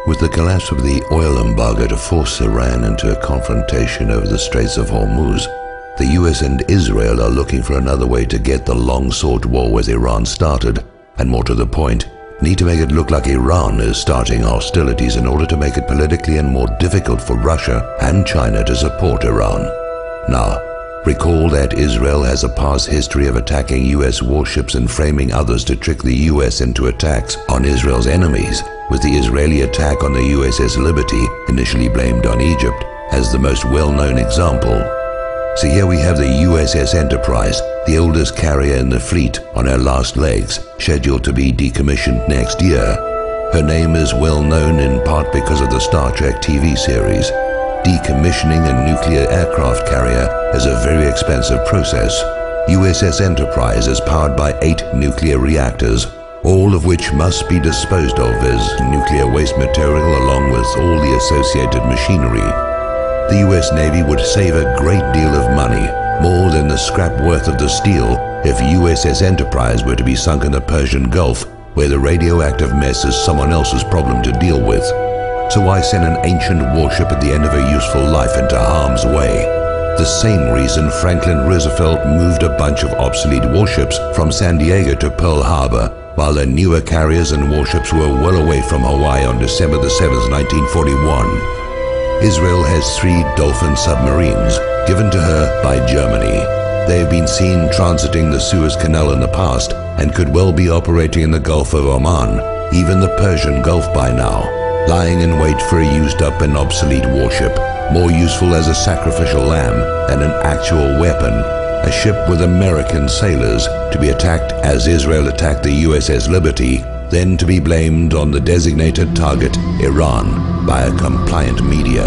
With the collapse of the oil embargo to force Iran into a confrontation over the Straits of Hormuz, the US and Israel are looking for another way to get the long-sought war with Iran started, and more to the point, need to make it look like Iran is starting hostilities in order to make it politically and more difficult for Russia and China to support Iran. Now, recall that Israel has a past history of attacking US warships and framing others to trick the US into attacks on Israel's enemies, with the Israeli attack on the USS Liberty, initially blamed on Egypt, as the most well-known example. So here we have the USS Enterprise, the oldest carrier in the fleet, on her last legs, scheduled to be decommissioned next year. Her name is well known in part because of the Star Trek TV series. Decommissioning a nuclear aircraft carrier is a very expensive process. USS Enterprise is powered by 8 nuclear reactors, all of which must be disposed of as nuclear waste material along with all the associated machinery. The US Navy would save a great deal of money, more than the scrap worth of the steel, if USS Enterprise were to be sunk in the Persian Gulf, where the radioactive mess is someone else's problem to deal with. So why send an ancient warship at the end of a useful life into harm's way? The same reason Franklin Roosevelt moved a bunch of obsolete warships from San Diego to Pearl Harbor, while their newer carriers and warships were well away from Hawaii on December the 7th, 1941. Israel has 3 Dolphin submarines, given to her by Germany. They have been seen transiting the Suez Canal in the past and could well be operating in the Gulf of Oman, even the Persian Gulf by now, lying in wait for a used-up and obsolete warship, more useful as a sacrificial lamb than an actual weapon, a ship with American sailors to be attacked as Israel attacked the USS Liberty, then to be blamed on the designated target, Iran, by a compliant media.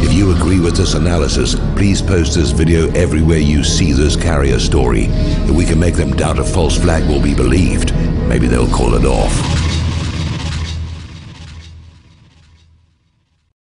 If you agree with this analysis, please post this video everywhere you see this carrier story. If we can make them doubt a false flag will be believed, maybe they'll call it off.